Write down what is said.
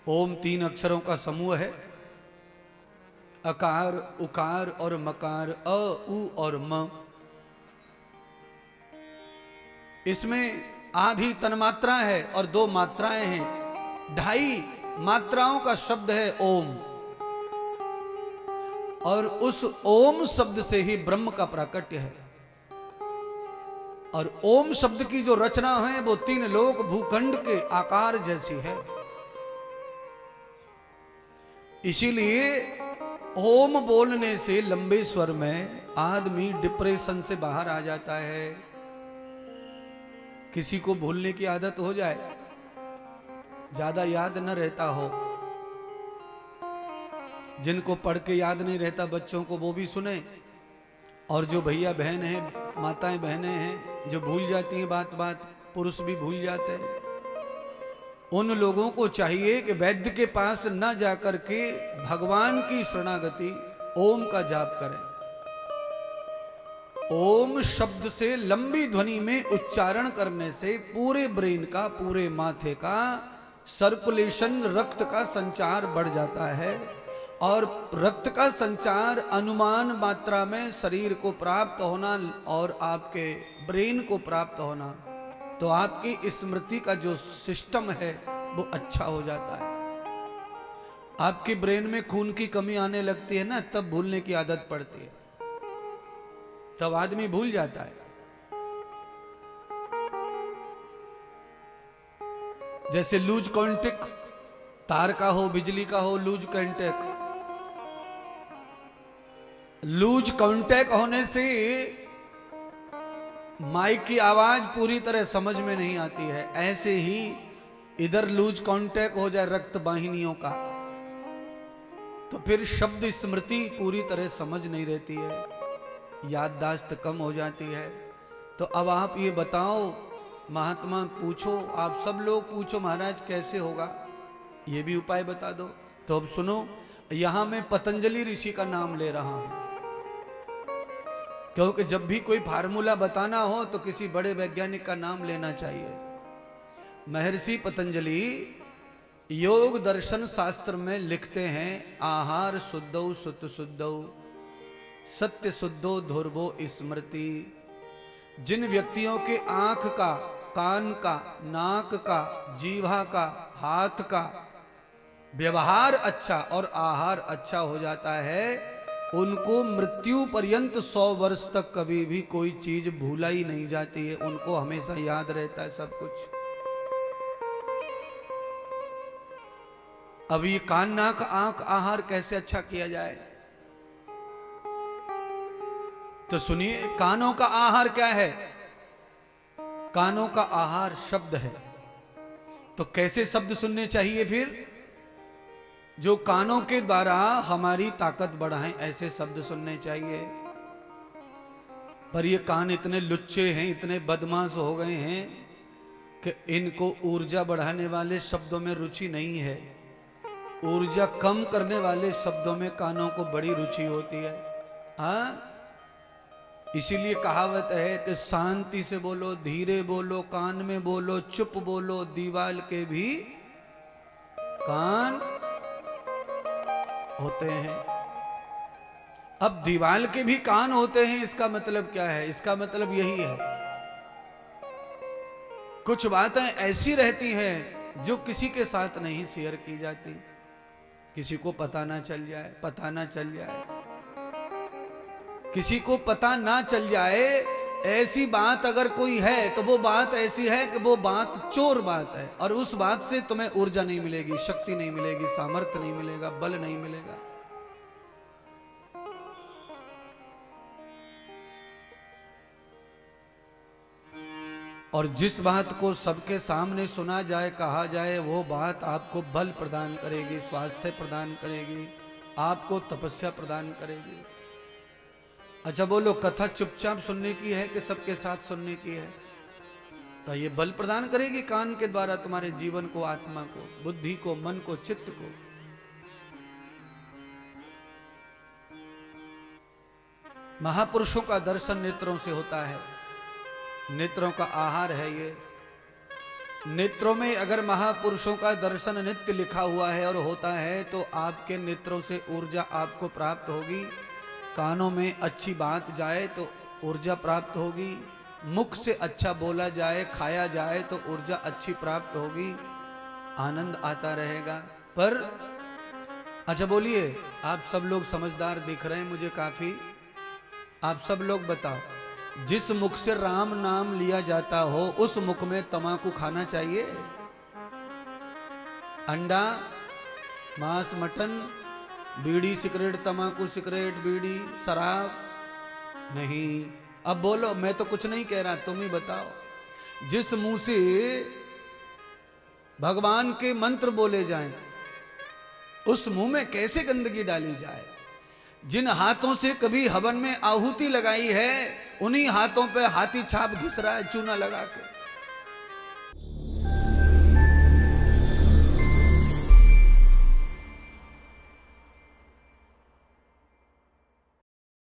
ओम 3 अक्षरों का समूह है। अकार, उकार और मकार, अ, उ और म। इसमें आधी तन्मात्रा है और 2 मात्राएं हैं। 2.5 मात्राओं का शब्द है ओम। और उस ओम शब्द से ही ब्रह्म का प्राकट्य है। और ओम शब्द की जो रचना है वो 3 लोक भूखंड के आकार जैसी है। इसीलिए ओम बोलने से लंबे स्वर में आदमी डिप्रेशन से बाहर आ जाता है। किसी को भूलने की आदत हो जाए, ज्यादा याद न रहता हो, जिनको पढ़ के याद नहीं रहता बच्चों को वो भी सुने, और जो भैया बहन हैं, माताएं बहनें हैं जो भूल जाती हैं बात बात, पुरुष भी भूल जाते हैं, उन लोगों को चाहिए कि वैद्य के पास न जाकर के भगवान की शरणागति ओम का जाप करें। ओम शब्द से लंबी ध्वनि में उच्चारण करने से पूरे ब्रेन का, पूरे माथे का सर्कुलेशन, रक्त का संचार बढ़ जाता है। और रक्त का संचार अनुमान मात्रा में शरीर को प्राप्त होना और आपके ब्रेन को प्राप्त होना, तो आपकी स्मृति का जो सिस्टम है वो अच्छा हो जाता है। आपके ब्रेन में खून की कमी आने लगती है ना, तब भूलने की आदत पड़ती है, तब आदमी भूल जाता है। जैसे लूज कॉन्टेक्ट, तार का हो, बिजली का हो, लूज कॉन्टेक्ट, लूज कॉन्टेक्ट होने से माइक की आवाज पूरी तरह समझ में नहीं आती है। ऐसे ही इधर लूज कॉन्टेक्ट हो जाए रक्त वाहिनियों का, तो फिर शब्द स्मृति पूरी तरह समझ नहीं रहती है, याददाश्त कम हो जाती है। तो अब आप ये बताओ, महात्मा पूछो, आप सब लोग पूछो महाराज कैसे होगा, ये भी उपाय बता दो। तो अब सुनो, यहां मैं पतंजलि ऋषि का नाम ले रहा हूं, क्योंकि जब भी कोई फार्मूला बताना हो तो किसी बड़े वैज्ञानिक का नाम लेना चाहिए। महर्षि पतंजलि योग दर्शन शास्त्र में लिखते हैं, आहार शुद्धौ सुत शुद्धौ सत्य शुद्धो धुर्वो स्मृति। जिन व्यक्तियों के आंख का, कान का, नाक का, जीवा का, हाथ का व्यवहार अच्छा और आहार अच्छा हो जाता है, उनको मृत्यु पर्यंत 100 वर्ष तक कभी भी कोई चीज भूला ही नहीं जाती है, उनको हमेशा याद रहता है सब कुछ। अब ये कान, नाक, आंख, आहार कैसे अच्छा किया जाए, तो सुनिए, कानों का आहार क्या है? कानों का आहार शब्द है। तो कैसे शब्द सुनने चाहिए फिर? जो कानों के द्वारा हमारी ताकत बढ़ाएं, ऐसे शब्द सुनने चाहिए। पर ये कान इतने लुच्चे हैं, इतने बदमाश हो गए हैं कि इनको ऊर्जा बढ़ाने वाले शब्दों में रुचि नहीं है। ऊर्जा कम करने वाले शब्दों में कानों को बड़ी रुचि होती है। हाँ, इसीलिए कहावत है कि शांति से बोलो, धीरे बोलो, कान में बोलो, चुप बोलो, दीवाल के भी कान होते हैं। अब दीवाल के भी कान होते हैं, इसका मतलब क्या है? इसका मतलब यही है, कुछ बातें ऐसी रहती हैं जो किसी के साथ नहीं शेयर की जाती, किसी को पता ना चल जाए, पता ना चल जाए, किसी को पता ना चल जाए। ऐसी बात अगर कोई है तो वो बात ऐसी है कि वो बात चोर बात है, और उस बात से तुम्हें ऊर्जा नहीं मिलेगी, शक्ति नहीं मिलेगी, सामर्थ्य नहीं मिलेगा, बल नहीं मिलेगा। और जिस बात को सबके सामने सुना जाए, कहा जाए, वो बात आपको बल प्रदान करेगी, स्वास्थ्य प्रदान करेगी, आपको तपस्या प्रदान करेगी। अच्छा बोलो, कथा चुपचाप सुनने की है कि सबके साथ सुनने की है? तो ये बल प्रदान करेगी कान के द्वारा तुम्हारे जीवन को, आत्मा को, बुद्धि को, मन को, चित्त को। महापुरुषों का दर्शन नेत्रों से होता है, नेत्रों का आहार है ये। नेत्रों में अगर महापुरुषों का दर्शन नित्य लिखा हुआ है और होता है तो आपके नेत्रों से ऊर्जा आपको प्राप्त होगी। कानों में अच्छी बात जाए तो ऊर्जा प्राप्त होगी। मुख से अच्छा बोला जाए, खाया जाए तो ऊर्जा अच्छी प्राप्त होगी, आनंद आता रहेगा। पर अच्छा बोलिए, आप सब लोग समझदार दिख रहे हैं मुझे काफी। आप सब लोग बताओ, जिस मुख से राम नाम लिया जाता हो उस मुख में तंबाकू खाना चाहिए? अंडा, मांस, मटन, बीड़ी सिगरेट, तंबाकू सिगरेट, बीड़ी, शराब नहीं। अब बोलो, मैं तो कुछ नहीं कह रहा, तुम ही बताओ। जिस मुंह से भगवान के मंत्र बोले जाएं उस मुंह में कैसे गंदगी डाली जाए? जिन हाथों से कभी हवन में आहुति लगाई है उन्हीं हाथों पे हाथी छाप घिस रहा है चूना लगा के।